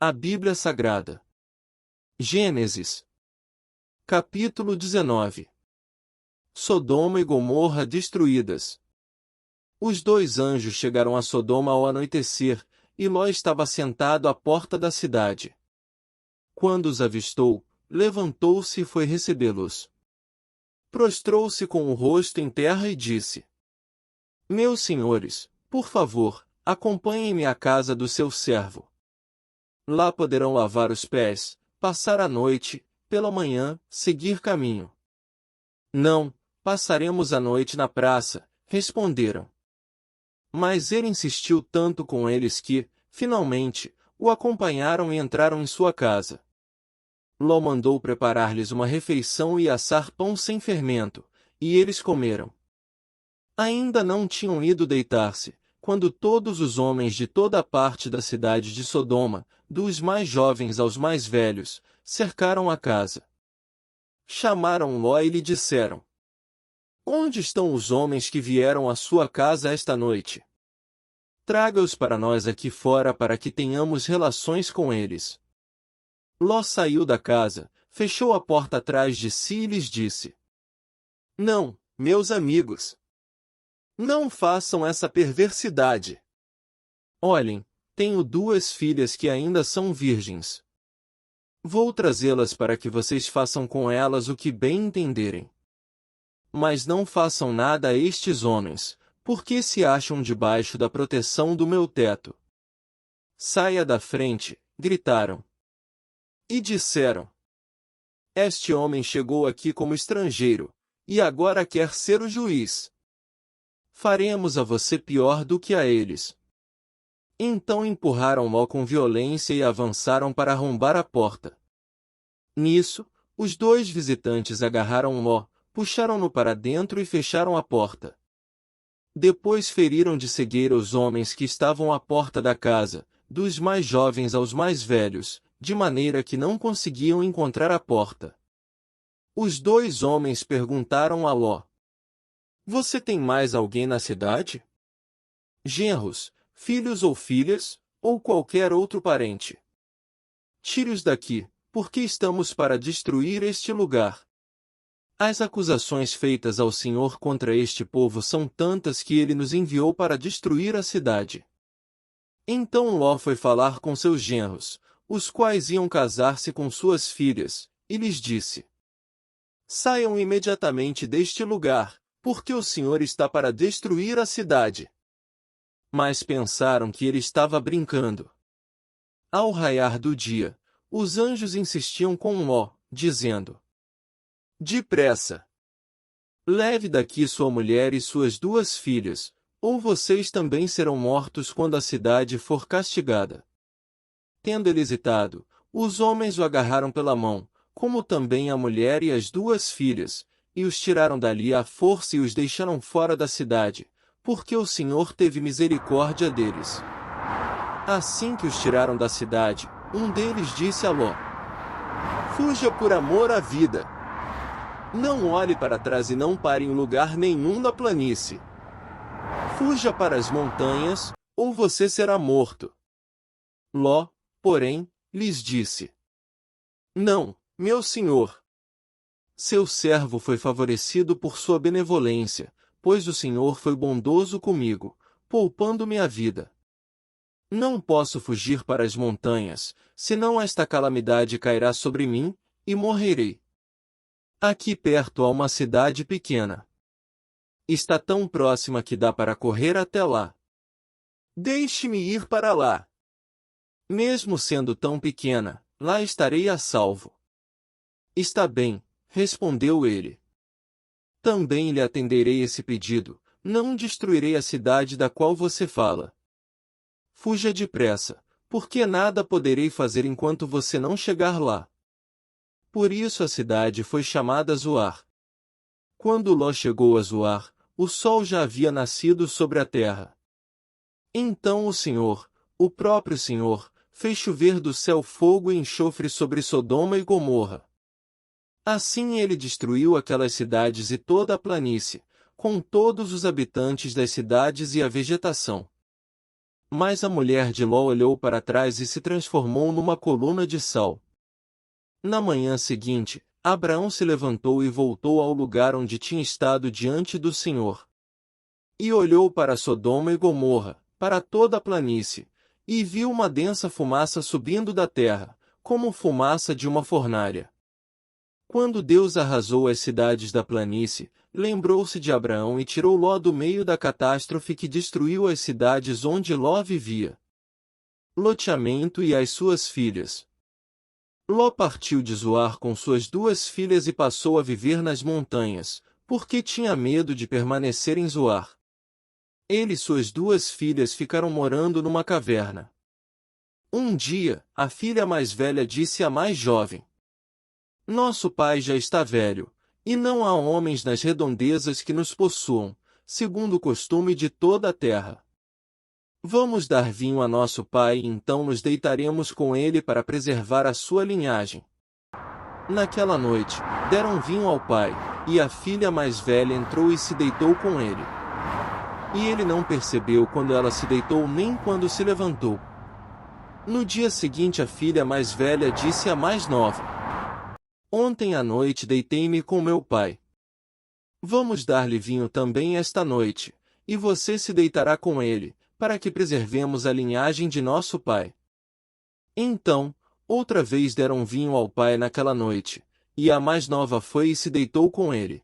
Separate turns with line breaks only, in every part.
A Bíblia Sagrada. Gênesis. Capítulo 19. Sodoma e Gomorra destruídas. Os dois anjos chegaram a Sodoma ao anoitecer, e Ló estava sentado à porta da cidade. Quando os avistou, levantou-se e foi recebê-los. Prostrou-se com o rosto em terra e disse: Meus senhores, por favor, acompanhem-me à casa do seu servo. Lá poderão lavar os pés, passar a noite, pela manhã, seguir caminho. Não, passaremos a noite na praça, responderam. Mas ele insistiu tanto com eles que, finalmente, o acompanharam e entraram em sua casa. Ló mandou preparar-lhes uma refeição e assar pão sem fermento, e eles comeram. Ainda não tinham ido deitar-se, quando todos os homens de toda a parte da cidade de Sodoma, dos mais jovens aos mais velhos, cercaram a casa. Chamaram Ló e lhe disseram: Onde estão os homens que vieram à sua casa esta noite? Traga-os para nós aqui fora para que tenhamos relações com eles. Ló saiu da casa, fechou a porta atrás de si e lhes disse: Não, meus amigos. Não façam essa perversidade. Olhem, tenho duas filhas que ainda são virgens. Vou trazê-las para que vocês façam com elas o que bem entenderem. Mas não façam nada a estes homens, porque se acham debaixo da proteção do meu teto. Saia da frente, gritaram. E disseram: Este homem chegou aqui como estrangeiro, e agora quer ser o juiz. Faremos a você pior do que a eles. Então empurraram Ló com violência e avançaram para arrombar a porta. Nisso, os dois visitantes agarraram Ló, puxaram-no para dentro e fecharam a porta. Depois feriram de cegueira os homens que estavam à porta da casa, dos mais jovens aos mais velhos, de maneira que não conseguiam encontrar a porta. Os dois homens perguntaram a Ló: Você tem mais alguém na cidade? Genros, filhos ou filhas, ou qualquer outro parente? Tire-os daqui, porque estamos para destruir este lugar. As acusações feitas ao Senhor contra este povo são tantas que ele nos enviou para destruir a cidade. Então Ló foi falar com seus genros, os quais iam casar-se com suas filhas, e lhes disse: Saiam imediatamente deste lugar, porque o Senhor está para destruir a cidade. Mas pensaram que ele estava brincando. Ao raiar do dia, os anjos insistiam com Ló, dizendo: Depressa! Leve daqui sua mulher e suas duas filhas, ou vocês também serão mortos quando a cidade for castigada. Tendo ele hesitado, os homens o agarraram pela mão, como também a mulher e as duas filhas, e os tiraram dali à força e os deixaram fora da cidade, porque o Senhor teve misericórdia deles. Assim que os tiraram da cidade, um deles disse a Ló: Fuja por amor à vida. Não olhe para trás e não pare em lugar nenhum na planície. Fuja para as montanhas, ou você será morto. Ló, porém, lhes disse: Não, meu senhor. Seu servo foi favorecido por sua benevolência, pois o Senhor foi bondoso comigo, poupando-me a vida. Não posso fugir para as montanhas, senão esta calamidade cairá sobre mim, e morrerei. Aqui perto há uma cidade pequena. Está tão próxima que dá para correr até lá. Deixe-me ir para lá. Mesmo sendo tão pequena, lá estarei a salvo. Está bem, respondeu ele. Também lhe atenderei esse pedido, não destruirei a cidade da qual você fala. Fuja depressa, porque nada poderei fazer enquanto você não chegar lá. Por isso a cidade foi chamada Zoar. Quando Ló chegou a Zoar, o sol já havia nascido sobre a terra. Então o Senhor, o próprio Senhor, fez chover do céu fogo e enxofre sobre Sodoma e Gomorra. Assim ele destruiu aquelas cidades e toda a planície, com todos os habitantes das cidades e a vegetação. Mas a mulher de Ló olhou para trás e se transformou numa coluna de sal. Na manhã seguinte, Abraão se levantou e voltou ao lugar onde tinha estado diante do Senhor. E olhou para Sodoma e Gomorra, para toda a planície, e viu uma densa fumaça subindo da terra, como fumaça de uma fornalha. Quando Deus arrasou as cidades da planície, lembrou-se de Abraão e tirou Ló do meio da catástrofe que destruiu as cidades onde Ló vivia. Loteamento e as suas filhas. Ló partiu de Zoar com suas 2 filhas e passou a viver nas montanhas, porque tinha medo de permanecer em Zoar. Ele e suas 2 filhas ficaram morando numa caverna. Um dia, a filha mais velha disse à mais jovem: Nosso pai já está velho, e não há homens nas redondezas que nos possuam, segundo o costume de toda a terra. Vamos dar vinho a nosso pai e então nos deitaremos com ele para preservar a sua linhagem. Naquela noite, deram vinho ao pai, e a filha mais velha entrou e se deitou com ele. E ele não percebeu quando ela se deitou nem quando se levantou. No dia seguinte a filha mais velha disse à mais nova: Ontem à noite deitei-me com meu pai. Vamos dar-lhe vinho também esta noite, e você se deitará com ele, para que preservemos a linhagem de nosso pai. Então, outra vez deram vinho ao pai naquela noite, e a mais nova foi e se deitou com ele.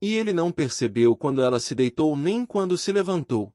E ele não percebeu quando ela se deitou nem quando se levantou.